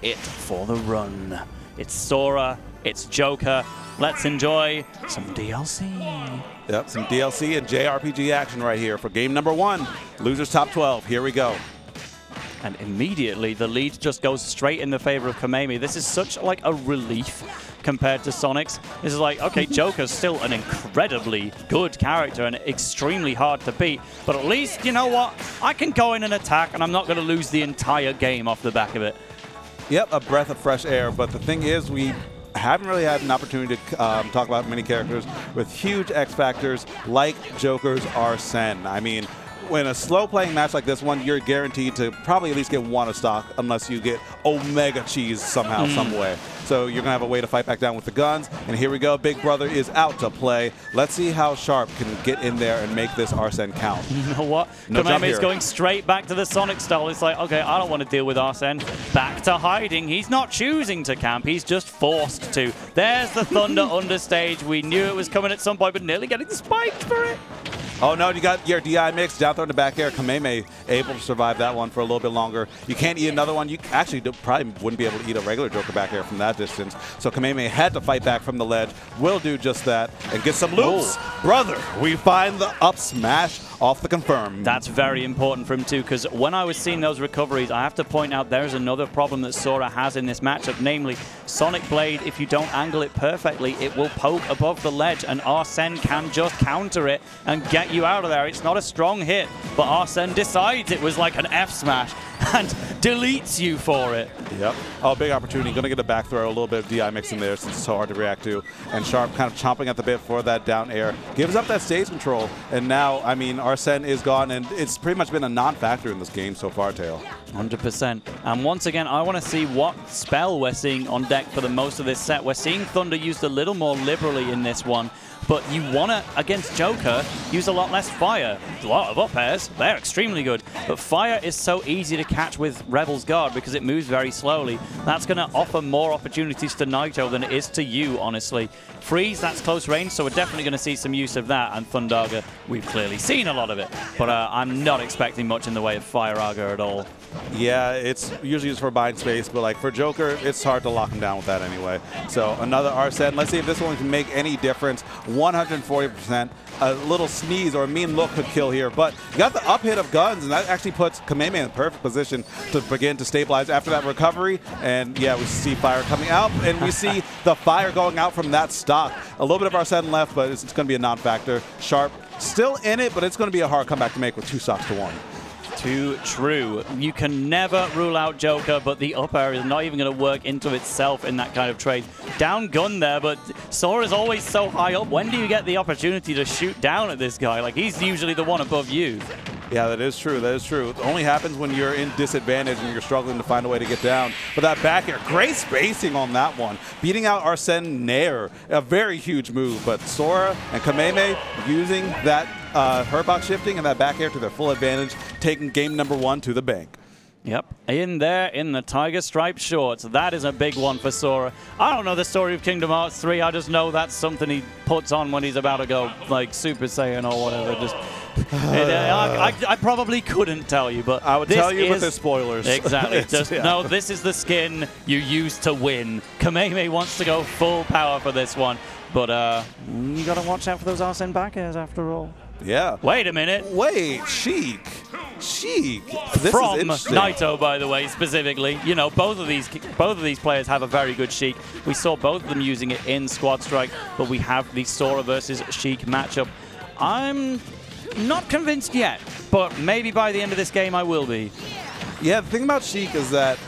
it for the run. It's Sora, it's Joker. Let's enjoy some DLC. Yep, some DLC and JRPG action right here for game number 1. Losers top 12. Here we go. And immediately the lead just goes straight in the favor of Kameme. This is such like a relief compared to Sonic's. This is like, okay, Joker's still an incredibly good character and extremely hard to beat, but at least, you know what? I can go in and attack and I'm not going to lose the entire game off the back of it. Yep, a breath of fresh air, but the thing is, we haven't really had an opportunity to talk about many characters with huge X factors like Joker's Arsene. I mean, when a slow-playing match like this one, you're guaranteed to probably at least get one of stock unless you get Omega Cheese somehow, some way. So you're going to have a way to fight back down with the guns. And here we go. Big Brother is out to play. Let's see how Sharp can get in there and make this Arsene count. You know what? No Kameme is going straight back to the Sonic style. It's like, okay, I don't want to deal with Arsene. Back to hiding. He's not choosing to camp. He's just forced to. There's the Thunder understage. We knew it was coming at some point, but nearly getting spiked for it. Oh no, you got your DI mix, down throw in the back air. Kameme able to survive that one for a little bit longer. You can't eat another one. You actually probably wouldn't be able to eat a regular Joker back air from that distance. So Kameme had to fight back from the ledge. Will do just that and get some loops. Brother, we find the up smash off the confirm. That's very important for him too, because when I was seeing those recoveries, I have to point out there's another problem that Sora has in this matchup, namely Sonic Blade, if you don't angle it perfectly, it will poke above the ledge, and Arsene can just counter it and get you out of there. It's not a strong hit, but Arsene decides it was like an F smash and deletes you for it. Yep. Oh, big opportunity. Going to get a back throw, a little bit of DI mix in there since it's so hard to react to. And Sharp kind of chomping at the bit for that down air. Gives up that stage control. And now, I mean, Arsene is gone, and it's pretty much been a non-factor in this game so far, Tail. 100%. And once again, I want to see what spell we're seeing on deck for the most of this set. We're seeing Thunder used a little more liberally in this one, but you want to, against Joker, use a lot less fire. A lot of up airs, they're extremely good, but fire is so easy to catch with Rebel's Guard because it moves very slowly. That's going to offer more opportunities to Naito than it is to you, honestly. Freeze, that's close range, so we're definitely going to see some use of that, and Thundaga, we've clearly seen a lot of it, but I'm not expecting much in the way of Fire Aga at all. Yeah, it's usually used for buying space, but like for Joker, it's hard to lock him down with that anyway. So another Arsene. Let's see if this one can make any difference. 140%. A little sneeze or a mean look could kill here, but you got the up hit of guns, and that actually puts Kameme in the perfect position to begin to stabilize after that recovery. And yeah, we see fire coming out, and we see the fire going out from that stock. A little bit of Arsene left, but it's going to be a non-factor. Sharp still in it, but it's going to be a hard comeback to make with 2 stocks to 1. Too true. You can never rule out Joker, but the up air is not even going to work into itself in that kind of trade. Down gun there, but Sora's always so high up. When do you get the opportunity to shoot down at this guy? Like, he's usually the one above you. Yeah, that is true. That is true. It only happens when you're in disadvantage and you're struggling to find a way to get down. But that back air, great spacing on that one. Beating out Arsene Nair, a very huge move. But Sora and Kameme using that Herbox shifting and that back air to their full advantage, taking game number 1 to the bank. Yep, in there in the Tiger Stripe shorts. That is a big one for Sora. I don't know the story of Kingdom Hearts 3. I just know that's something he puts on when he's about to go like Super Saiyan or whatever. Just I probably couldn't tell you, but I would tell you with the spoilers. Exactly. Just no, this is the skin you use to win. Kameme wants to go full power for this one, but you got to watch out for those Arsene back airs after all. Yeah. Wait a minute. Wait, Sheik. This from is Naito, by the way, specifically. You know, both of these players have a very good Sheik. We saw both of them using it in Squad Strike, but we have the Sora versus Sheik matchup. I'm not convinced yet, but maybe by the end of this game I will be. Yeah, the thing about Sheik is that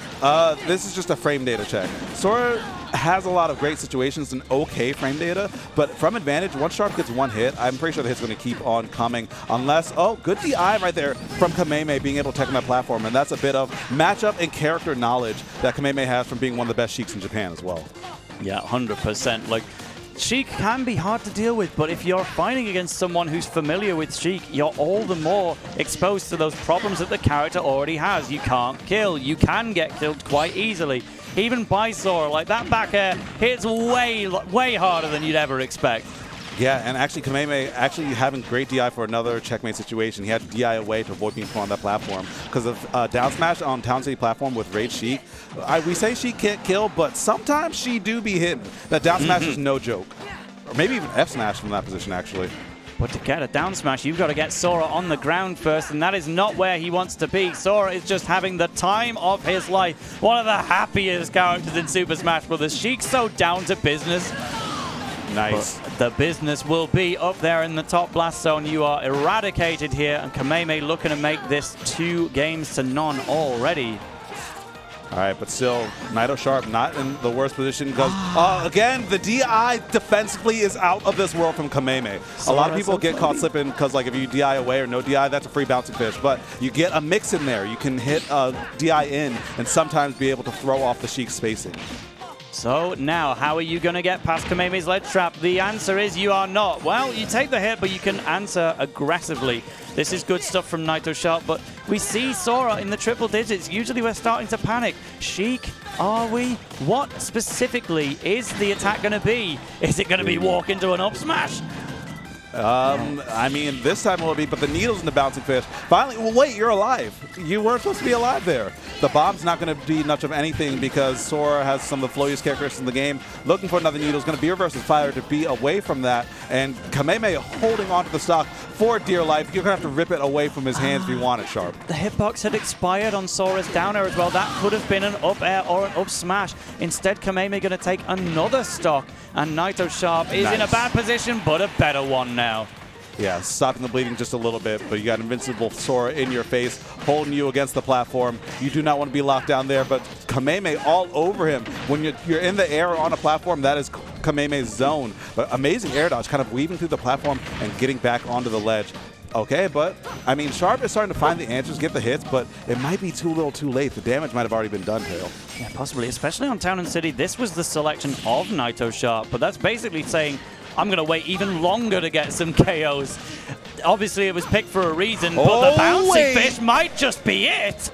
this is just a frame data check. Sora has a lot of great situations and okay frame data, but from advantage, once Sharp gets 1 hit, I'm pretty sure the hit's going to keep on coming unless, oh, good DI right there from Kameme being able to take on that platform, and that's a bit of matchup and character knowledge that Kameme has from being one of the best Sheiks in Japan as well. Yeah, 100%. Like, Sheik can be hard to deal with, but if you're fighting against someone who's familiar with Sheik, you're all the more exposed to those problems that the character already has. You can't kill. You can get killed quite easily. Even by Sora, like that back air hits way harder than you'd ever expect. Yeah, and actually Kameme actually having great DI for another checkmate situation. He had DI away to avoid being put on that platform because of down smash on Town City platform with Rage Sheik. We say Sheik can't kill, but sometimes she do be hitting. That down smash is no joke. Or maybe even F smash from that position, actually. But to get a down smash, you've got to get Sora on the ground first, and that is not where he wants to be. Sora is just having the time of his life. One of the happiest characters in Super Smash Bros. Sheik's so down to business. Nice. But the business will be up there in the top blast zone. You are eradicated here, and Kameme looking to make this 2-0 already. All right, but still, naitosharp not in the worst position because, again, the DI defensively is out of this world from Kameme. A lot of people get caught slipping because, like, if you DI away or no DI, that's a free bouncing fish. But you get a mix in there. You can hit DI in and sometimes be able to throw off the Sheik spacing. So now, how are you going to get past Kameme's ledge trap? The answer is you are not. Well, you take the hit, but you can answer aggressively. This is good stuff from naitosharp, but we see Sora in the triple digits. Usually we're starting to panic. Sheik, are we? What specifically is the attack going to be? Is it going to be walk into an up smash? I mean, this time it will be, but the needle's in the bouncing fish. Finally, well, wait, you're alive. You weren't supposed to be alive there. The bomb's not going to be much of anything because Sora has some of the flowiest characteristics in the game. Looking for another needle is going to be reverse fire to be away from that. And Kameme holding onto the stock for dear life. You're going to have to rip it away from his hands if you want it, Sharp. The hitbox had expired on Sora's down air as well. That could have been an up air or an up smash. Instead, Kameme going to take another stock. And naitosharp is in a bad position, but a better one now. Yeah, stopping the bleeding just a little bit, but you got invincible Sora in your face, holding you against the platform. You do not want to be locked down there, but Kameme all over him. When you're in the air on a platform, that is Kameme's zone. But amazing air dodge, kind of weaving through the platform and getting back onto the ledge. Okay, but, I mean, Sharp is starting to find the answers, get the hits, but it might be too little too late. The damage might have already been done, Tail. Yeah, possibly, especially on Town and City. This was the selection of naitosharp, but that's basically saying, I'm going to wait even longer to get some KOs. Obviously, it was picked for a reason, but the bouncing fish might just be it.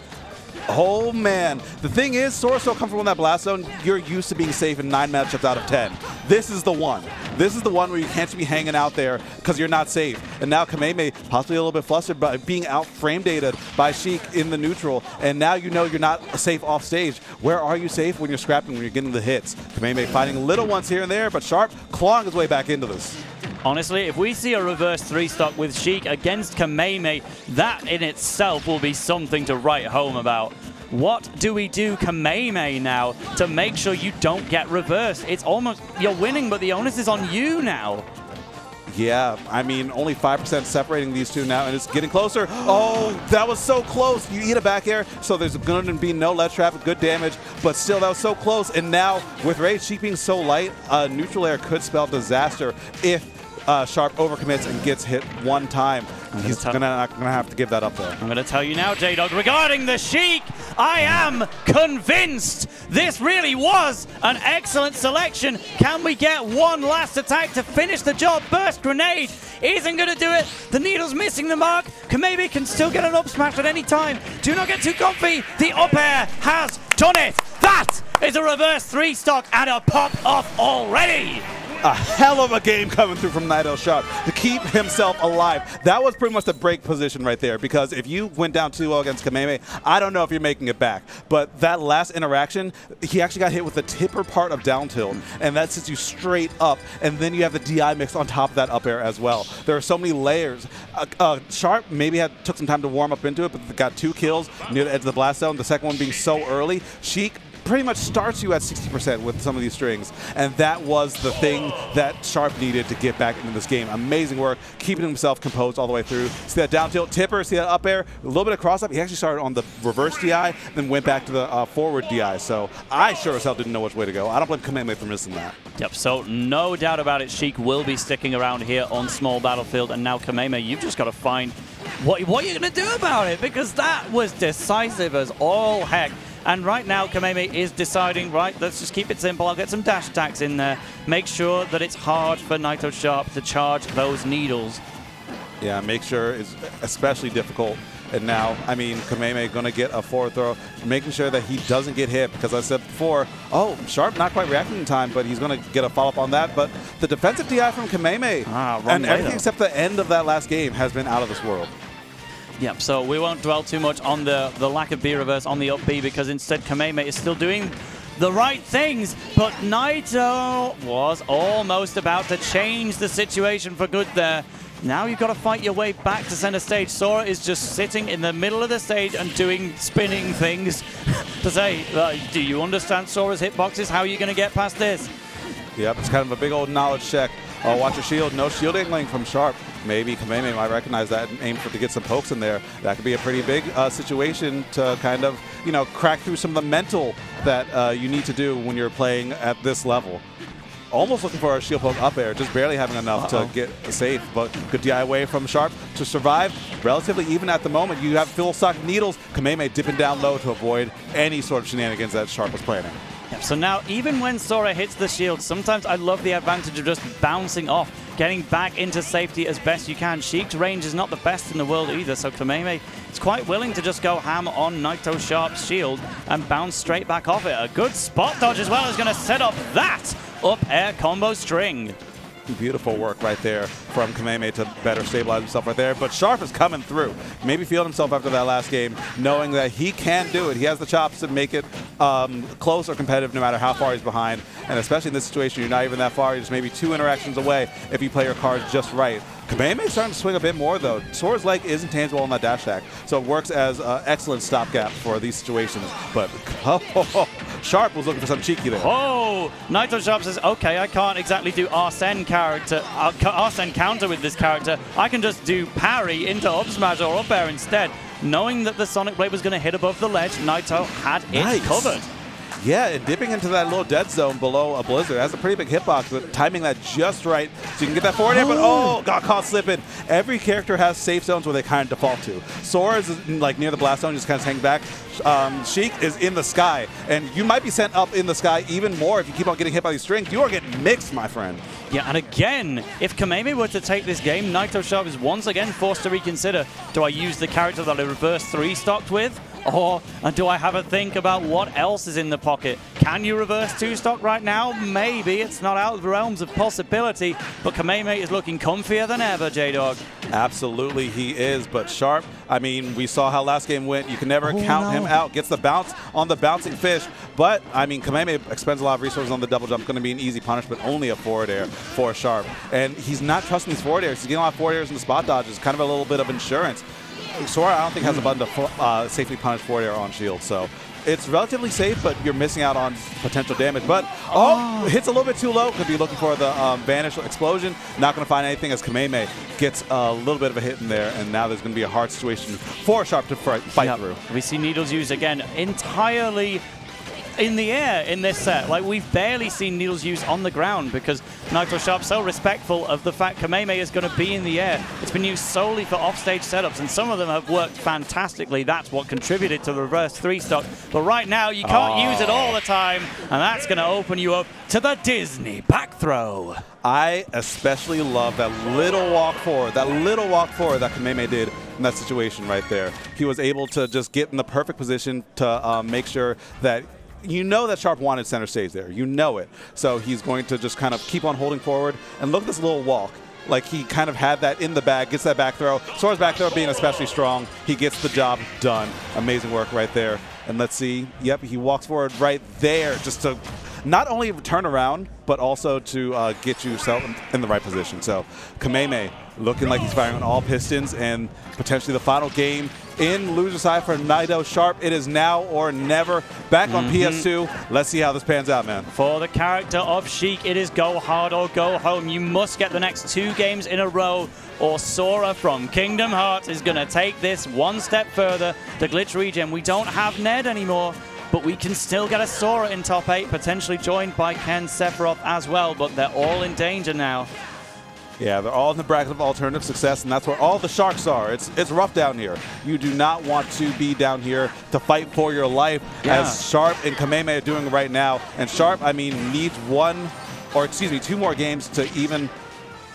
Oh, man. The thing is, Sora's so comfortable in that blast zone, you're used to being safe in 9 matchups out of 10. This is the one. This is the one where you can't be hanging out there because you're not safe. And now Kameme, possibly a little bit flustered by being out frame dated by Sheik in the neutral. And now you know you're not safe off stage. Where are you safe when you're scrapping, when you're getting the hits? Kameme finding little ones here and there, but Sharp clawing his way back into this. Honestly, if we see a reverse 3-stock with Sheik against Kameme, that in itself will be something to write home about. What do we do, Kameme, now to make sure you don't get reversed? It's almost, you're winning, but the onus is on you now. Yeah, I mean, only 5% separating these two now, and it's getting closer. Oh, that was so close. You eat a back air, so there's going to be no ledge trap, good damage, but still, that was so close. And now, with Rage Sheik being so light, neutral air could spell disaster if Sharp overcommits and gets hit one time. He's not gonna have to give that up there. I'm gonna tell you now, J-Dog, regarding the Sheik, I am convinced this really was an excellent selection. Can we get one last attack to finish the job? Burst grenade isn't gonna do it. The needle's missing the mark. Kameme can still get an up smash at any time. Do not get too comfy. The up air has done it. That is a reverse 3-stock and a pop off already. A hell of a game coming through from naitosharp to keep himself alive. That was pretty much the break position right there, because if you went down 2-0 against Kameme, I don't know if you're making it back. But that last interaction, he actually got hit with the tipper part of down tilt, and that sets you straight up, and then you have the DI mix on top of that up air as well. There are so many layers. Sharp maybe took some time to warm up into it, but got 2 kills near the edge of the blast zone, the second one being so early. Sheik pretty much starts you at 60% with some of these strings, and that was the thing that Sharp needed to get back into this game. Amazing work, keeping himself composed all the way through. See that down tilt tipper, see that up air, a little bit of cross up. He actually started on the reverse DI, then went back to the forward DI, so I sure as hell didn't know which way to go. I don't blame Kameme for missing that. Yep, so no doubt about it, Sheik will be sticking around here on small battlefield, and now Kameme, you've just got to find what you're going to do about it, because that was decisive as all heck. And right now, Kameme is deciding, right, let's just keep it simple. I'll get some dash attacks in there. Make sure that it's hard for naitosharp to charge those needles. Yeah, make sure it's especially difficult And now, I mean, Kameme going to get a forward throw, making sure that he doesn't get hit, because I said before, oh, Sharp not quite reacting in time, but he's going to get a follow-up on that. But the defensive DI from Kameme and everything except the end of that last game has been out of this world. Yep, so we won't dwell too much on the lack of B reverse on the up B, because instead Kameme is still doing the right things, but Naito was almost about to change the situation for good there. Now you've got to fight your way back to center stage. Sora is just sitting in the middle of the stage and doing spinning things to say, do you understand Sora's hitboxes? How are you going to get past this? Yep, it's kind of a big old knowledge check. Oh, watch your shield. No shield angling from Sharp. Maybe Kameme might recognize that and aim to get some pokes in there. That could be a pretty big situation to kind of, you know, crack through some of the mental that you need to do when you're playing at this level. Almost looking for a shield poke up air, just barely having enough to get safe, but good DI away from Sharp to survive. Relatively even at the moment. You have full stock needles. Kameme dipping down low to avoid any sort of shenanigans that Sharp was planning. Yep, so now even when Sora hits the shield, sometimes I love the advantage of just bouncing off, getting back into safety as best you can. Sheik's range is not the best in the world either, so Kameme is quite willing to just go ham on naitosharp's shield and bounce straight back off it. A good spot dodge as well is going to set up that up air combo string. Beautiful work right there from Kameme to better stabilize himself right there. But Sharp is coming through. Maybe feeling himself after that last game, knowing that he can do it. He has the chops to make it close or competitive no matter how far he's behind. And especially in this situation, you're not even that far. You're just maybe 2 interactions away if you play your cards just right. Kameme is starting to swing a bit more, though. Sora's leg is intangible on that dash attack, so it works as an excellent stopgap for these situations. But Sharp was looking for some cheeky there. Oh, naitosharp says, okay, I can't exactly do Arsene counter with this character. I can just do parry into up smash or up air instead. Knowing that the Sonic Blade was going to hit above the ledge, Naito had it covered. Yeah, and dipping into that little dead zone below a Blizzard has a pretty big hitbox, but timing that just right so you can get that forward air, but got caught slipping. Every character has safe zones where they kind of default to. Sora is like near the blast zone, just kind of hang back. Sheik is in the sky, and you might be sent up in the sky even more if you keep on getting hit by these strings. You are getting mixed, my friend. Yeah, and again, if Kameme were to take this game, naitosharp is once again forced to reconsider. Do I use the character that I reverse 3-stocked with? Or do I have a think about what else is in the pocket? Can you reverse 2-stock right now? Maybe. It's not out of the realms of possibility, but Kameme is looking comfier than ever, J-Dog. Absolutely he is, but Sharp, I mean, we saw how last game went. You can never count him out. Gets the bounce on the bouncing fish, but, I mean, Kameme expends a lot of resources on the double jump. Going to be an easy punish, but only a forward air for Sharp. And he's not trusting these forward airs. He's getting a lot of forward airs in the spot dodges, kind of a little bit of insurance. Sora, I don't think, has a button to safely punish forward air on shield, so it's relatively safe, but you're missing out on potential damage. But, hits a little bit too low. Could be looking for the vanish explosion. Not going to find anything as Kameme gets a little bit of a hit in there, and now there's going to be a hard situation for Sharp to fight through. We see Needles used again entirely in the air in this set. Like, we've barely seen Needles used on the ground because naitosharp's so respectful of the fact Kameme is going to be in the air. It's been used solely for offstage setups, and some of them have worked fantastically. That's what contributed to the reverse 3-stock. But right now, you can't use it all the time, and that's going to open you up to the Disney back throw. I especially love that little walk forward that Kameme did in that situation right there. He was able to just get in the perfect position to make sure that you know that Sharp wanted center stage there. You know it. So he's going to just kind of keep on holding forward. And look at this little walk. Like, he kind of had that in the bag, gets that back throw. Sora's back throw being especially strong. He gets the job done. Amazing work right there. And let's see. Yep, he walks forward right there just to not only turn around, but also to get yourself in the right position. So Kameme looking like he's firing on all pistons, and potentially the final game in loser side for naitosharp. It is now or never. Back on PS2. Let's see how this pans out, man. For the character of Sheik, it is go hard or go home. You must get the next 2 games in a row, or Sora from Kingdom Hearts is going to take this one step further. The glitch regen. We don't have Ned anymore, but we can still get a Sora in top 8, potentially joined by Ken Sephiroth as well, but they're all in danger now. Yeah, they're all in the bracket of alternative success, and that's where all the sharks are. It's rough down here. You do not want to be down here to fight for your life, as Sharp and Kameme are doing right now. And Sharp, I mean, needs 2 more games to even,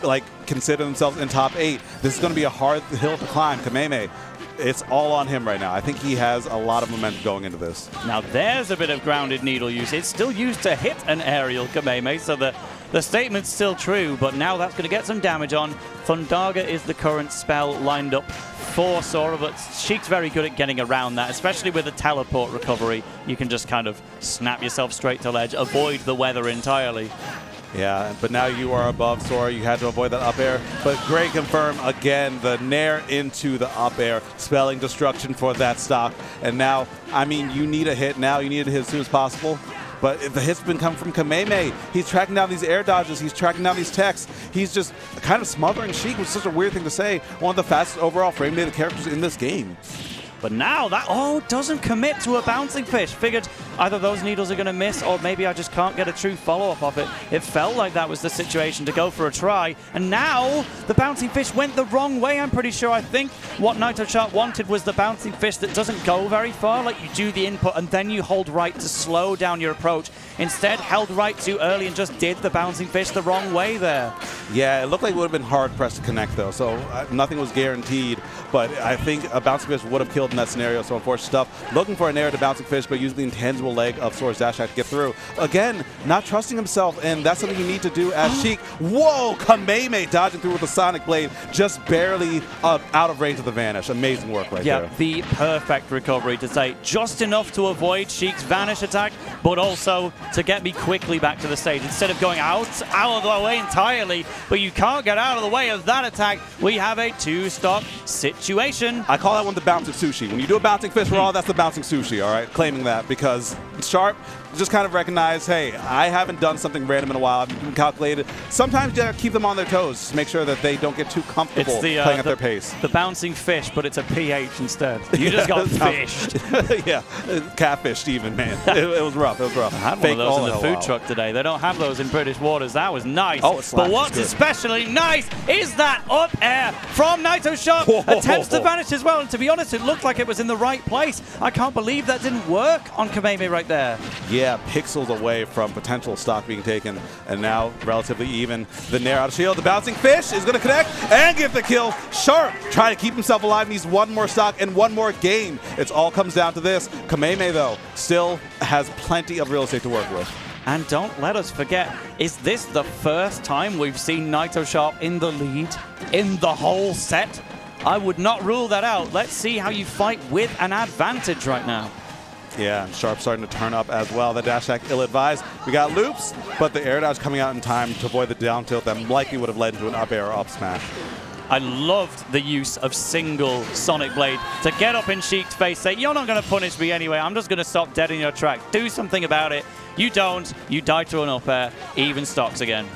like, consider themselves in top 8. This is going to be a hard hill to climb. Kameme it's all on him right now. I think he has a lot of momentum going into this. Now there's a bit of grounded needle use. It's still used to hit an aerial Kameme, so the statement's still true, but now that's going to get some damage on. Thundaga is the current spell lined up for Sora, but Sheik's very good at getting around that, especially with a teleport recovery. You can just kind of snap yourself straight to ledge, avoid the weather entirely. Yeah, but now you are above Sora. You had to avoid that up air. But great confirm again, the nair into the up air, spelling destruction for that stock. And now, I mean, you need a hit now. You need a hit as soon as possible. But the hit's been coming from Kameme. He's tracking down these air dodges. He's tracking down these techs. He's just kind of smothering Sheik, which is such a weird thing to say. One of the fastest overall frame data characters in this game. But now that, doesn't commit to a bouncing fish. Figured either those needles are going to miss or maybe I just can't get a true follow-up of it. It felt like that was the situation to go for a try. And now the bouncing fish went the wrong way, I'm pretty sure. I think what naitosharp wanted was the bouncing fish that doesn't go very far. Like you do the input and then you hold right to slow down your approach. Instead, held right too early and just did the bouncing fish the wrong way there. Yeah, it looked like it would have been hard-pressed to connect, though. So nothing was guaranteed. But I think a bouncing fish would have killed in that scenario, so unfortunate stuff. Looking for an air to bouncing fish, but using the intangible leg of Sora's dash attack to get through. Again, not trusting himself, and that's something you need to do as Sheik. Whoa! Kameme dodging through with the Sonic Blade, just barely out of range of the Vanish. Amazing work right there. Yeah, the perfect recovery to say just enough to avoid Sheik's Vanish attack, but also to get me quickly back to the stage. Instead of going out of the way entirely, but you can't get out of the way of that attack, we have a two-stock situation. I call that one the bouncing sushi. When you do a bouncing fish roll, that's the bouncing sushi, all right? Claiming that because Sharp just kind of recognize, hey, I haven't done something random in a while. I've been calculated. Sometimes you gotta keep them on their toes. Just make sure that they don't get too comfortable playing at their pace. The bouncing fish, but it's a PH instead. You just got fished. Yeah, catfished even, man. It was rough. It was rough. I had one of those in the food truck today. They don't have those in British waters. That was nice. Oh, it slapped. But what's especially nice is that up air from naitosharp. Attempts to vanish as well. And to be honest, it looked like it was in the right place. I can't believe that didn't work on Kameme right there. Yeah, pixels away from potential stock being taken, and now relatively even. The nair out of shield, the bouncing fish is going to connect and get the kill. Sharp trying to keep himself alive, needs one more stock and one more game. It all comes down to this. Kameme, though, still has plenty of real estate to work with. And don't let us forget, is this the first time we've seen naitosharp in the lead in the whole set? I would not rule that out. Let's see how you fight with an advantage right now. Yeah, and Sharp starting to turn up as well. The dash attack ill-advised. We got loops, but the air dodge coming out in time to avoid the down tilt that likely would have led to an up air or up smash. I loved the use of single Sonic Blade to get up in Sheik's face, say, you're not going to punish me anyway, I'm just going to stop dead in your track. Do something about it. You don't. You die to an up air. Even stocks again.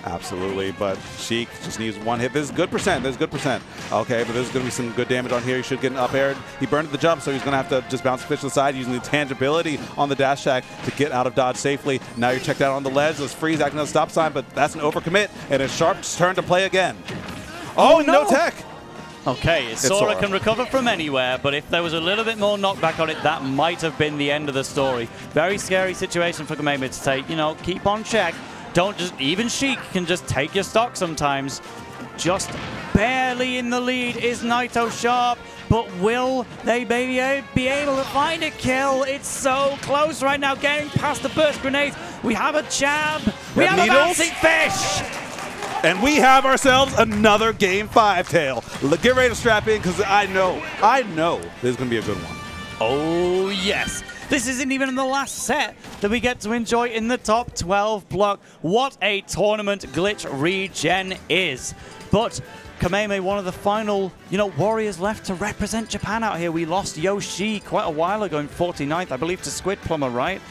Absolutely, but Sheik just needs one hit. This is good percent. This is good percent. Okay, but there's going to be some good damage on here. He should get an up air. He burned the jump, so he's going to have to just bounce the fish to the side using the tangibility on the dash attack to get out of dodge safely. Now you're checked out on the ledge. Let's freeze acting as a stop sign, but that's an overcommit, and it's Sharp's turn to play again. Oh, no tech! Okay, Sora can recover from anywhere, but if there was a little bit more knockback on it, that might have been the end of the story. Very scary situation for Kameme to take. You know, keep on check. Don't just, even Sheik can just take your stock sometimes. Just barely in the lead is naitosharp, but will they maybe be able to find a kill? It's so close right now, getting past the burst grenades. We have a jab. We have a bouncing fish. And we have ourselves another Game 5, Tail. Get ready to strap in, because I know this is going to be a good one. Oh, yes. This isn't even in the last set that we get to enjoy in the top 12 block. What a tournament glitch Regen is. But Kameme, one of the final, warriors left to represent Japan out here. We lost Yoshi quite a while ago in 49th, I believe, to Squid Plumber, right?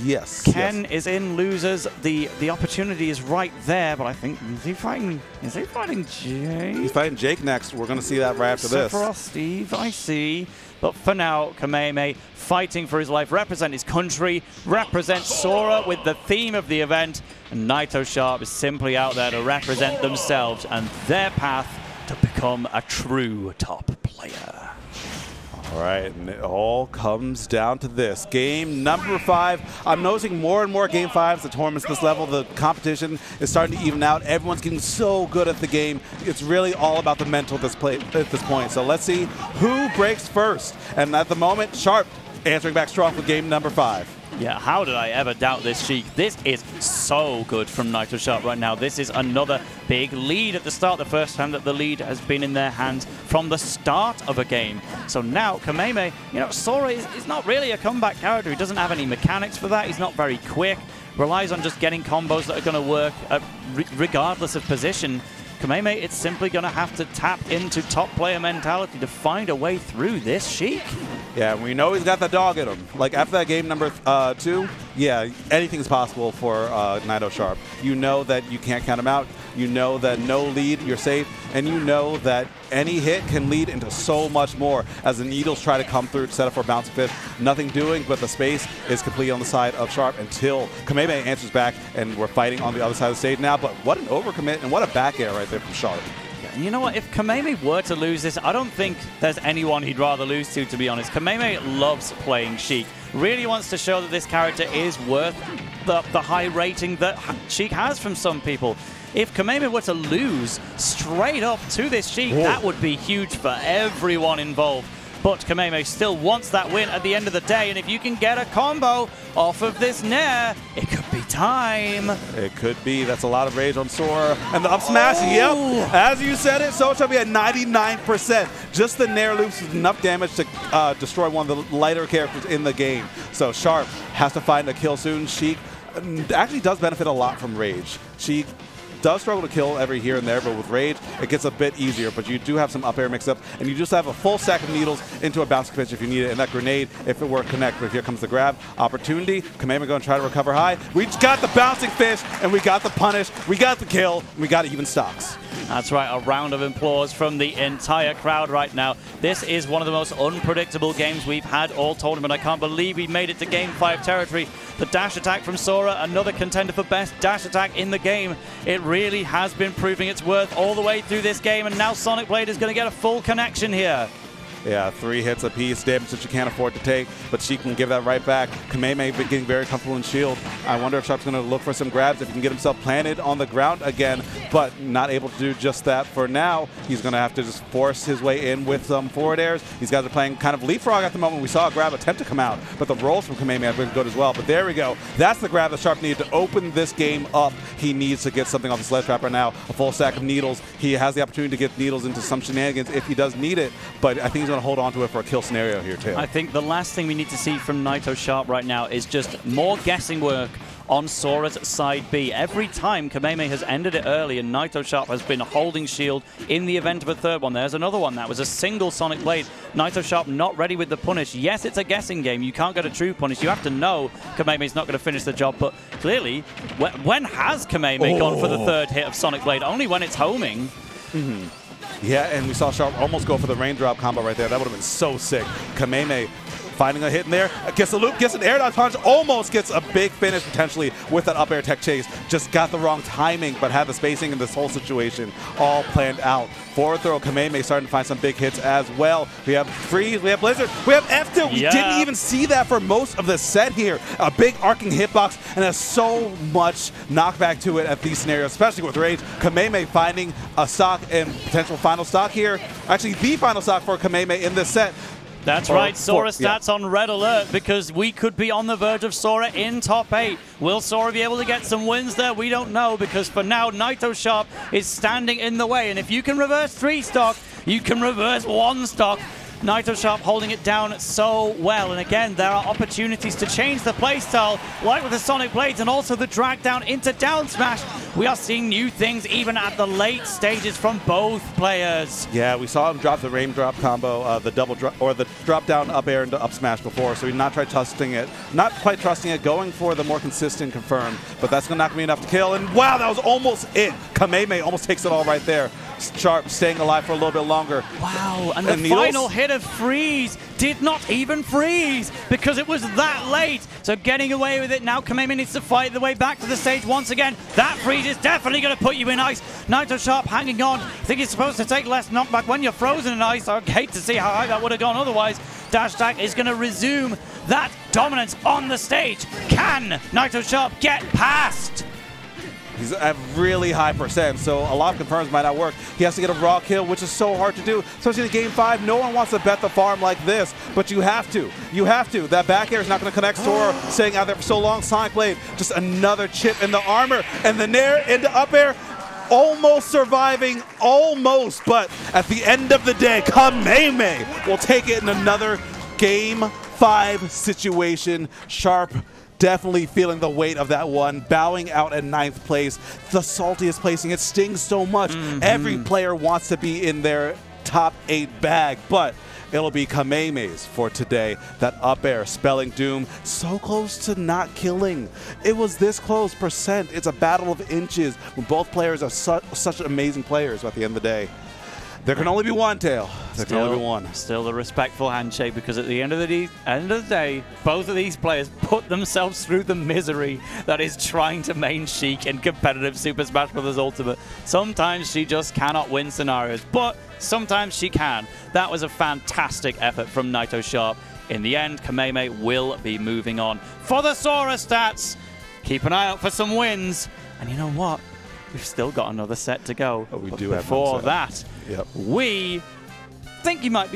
Yes. Ken is in losers. The opportunity is right there, but I think, is he fighting Jake? He's fighting Jake next. We're going to see that right after this. Sephiroth Steve, I see. But for now, Kameme fighting for his life, represent his country, represent Sora with the theme of the event, and naitosharp is simply out there to represent themselves and their path to become a true top player. All right, and it all comes down to this. Game number 5. I'm noticing more and more game 5s, the tournaments this level, the competition is starting to even out. Everyone's getting so good at the game. It's really all about the mental at this point. So let's see who breaks first. And at the moment, Sharp answering back strong for game number 5. Yeah, how did I ever doubt this, Sheik? This is so good from naitosharp right now. This is another big lead at the start, the first time that the lead has been in their hands from the start of a game. So now, Kameme, you know, Sora is not really a comeback character. He doesn't have any mechanics for that. He's not very quick. Relies on just getting combos that are going to work regardless of position. Kameme, it's simply going to have to tap into top player mentality to find a way through this Sheik. Yeah, we know he's got the dog in him. Like, after that game number 2, yeah, anything's possible for naitosharp. You know that you can't count him out. You know that no lead, you're safe. And you know that any hit can lead into so much more as the needles try to come through to set up for a bouncing fish. Nothing doing, but the space is completely on the side of Sharp until Kameme answers back, and we're fighting on the other side of the stage now. But what an overcommit and what a back air right there from Sharp. You know what? If Kameme were to lose this, I don't think there's anyone he'd rather lose to be honest. Kameme loves playing Sheik. Really wants to show that this character is worth the high rating that Sheik has from some people. If Kameme were to lose straight up to this Sheik, that would be huge for everyone involved. But Kameme still wants that win at the end of the day, and if you can get a combo off of this Nair, it could be time. It could be. That's a lot of rage on Sora. And the up smash, yep. As you said it, Sora should be at 99%. Just the Nair loops with enough damage to destroy one of the lighter characters in the game. So Sharp has to find a kill soon. Sheik actually does benefit a lot from rage. Sheik does struggle to kill every here and there, but with rage, it gets a bit easier. But you do have some up air mix-up, and you just have a full stack of needles into a bouncing pitch if you need it, and that grenade, if it were connect. But here comes the grab. Opportunity. Kameme going to try to recover high. We got the bouncing fish, and we got the punish. We got the kill, and we got even stocks. That's right, a round of applause from the entire crowd right now. This is one of the most unpredictable games we've had all tournament. I can't believe we made it to Game 5 territory. The dash attack from Sora, another contender for best dash attack in the game. It really has been proving its worth all the way through this game, and now Sonic Blade is going to get a full connection here. Yeah, 3 hits apiece, damage that you can't afford to take, but she can give that right back. Kameme been getting very comfortable in shield. I wonder if Sharp's going to look for some grabs, if he can get himself planted on the ground again, but not able to do just that for now. He's going to have to just force his way in with some forward airs. These guys are playing kind of leapfrog at the moment. We saw a grab attempt to come out, but the rolls from Kameme have been good as well. But there we go. That's the grab that Sharp needed to open this game up. He needs to get something off his ledge trap right now, a full stack of needles. He has the opportunity to get needles into some shenanigans if he does need it, but I think he's going to hold on to it for a kill scenario here too. I think the last thing we need to see from naitosharp right now is just more guessing work on Sora's side B. Every time Kameme has ended it early and naitosharp has been holding shield in the event of a third one. There's another one that was a single Sonic Blade. naitosharp not ready with the punish. Yes, it's a guessing game. You can't get a true punish. You have to know Kameme's not going to finish the job, but clearly, when has Kameme gone for the third hit of Sonic Blade? Only when it's homing. Yeah, and we saw Sharp almost go for the raindrop combo right there. That would have been so sick. Kameme finding a hit in there, gets a loop, gets an air dodge punch, almost gets a big finish potentially with that up air tech chase. Just got the wrong timing, but had the spacing in this whole situation all planned out. Forward throw, Kameme starting to find some big hits as well. We have Freeze, we have Blizzard, we have F2. We didn't even see that for most of the set here. A big arcing hitbox, and there's so much knockback to it at these scenarios, especially with Rage. Kameme finding a stock and potential final stock here. Actually, the final stock for Kameme in this set. That's right, Sora stats on red alert because we could be on the verge of Sora in top 8. Will Sora be able to get some wins there? We don't know because for now, naitosharp is standing in the way. And if you can reverse 3 stock, you can reverse 1 stock. naitosharp holding it down so well. And again, there are opportunities to change the playstyle, like with the Sonic Blades and also the drag down into down smash. We are seeing new things even at the late stages from both players. Yeah, we saw him drop the raindrop combo, the double drop or the drop down up air into up smash before, so he's not quite trusting it, going for the more consistent confirm, but that's not going to be enough to kill. And wow, that was almost it. Kameme almost takes it all right there. Sharp staying alive for a little bit longer. Wow, and the final hit of Freeze did not even freeze because it was that late. So getting away with it now, Kameme needs to fight the way back to the stage once again. That freeze is definitely going to put you in ice. naitosharp hanging on. I think he's supposed to take less knockback when you're frozen in ice. I hate to see how high that would have gone otherwise. dash attack is going to resume that dominance on the stage. Can naitosharp get past? He's at really high percent, so a lot of confirms might not work. He has to get a raw kill, which is so hard to do, especially in Game 5. No one wants to bet the farm like this, but you have to. You have to. That back air is not going to connect Sora, staying out there for so long. Sonic Blade, just another chip in the armor, and the nair into up air. Almost surviving, almost, but at the end of the day, Kameme will take it in another Game 5 situation. Sharp definitely feeling the weight of that one, bowing out at 9th place. The saltiest placing, it stings so much. Every player wants to be in their top 8 bag, but it'll be Kameme's for today. That up air, spelling doom, so close to not killing. It was this close percent. It's a battle of inches when both players are such amazing players at the end of the day. There can only be one, Tail. There can only be one. Still the respectful handshake, because at the end of the day, both of these players put themselves through the misery that is trying to main Sheik in competitive Super Smash Bros. Ultimate. Sometimes she just cannot win scenarios, but sometimes she can. That was a fantastic effort from naitosharp. In the end, Kameme will be moving on. For the Sora stats, keep an eye out for some wins. And you know what? We've still got another set to go. Oh, we but do have before one set. that, we think you might be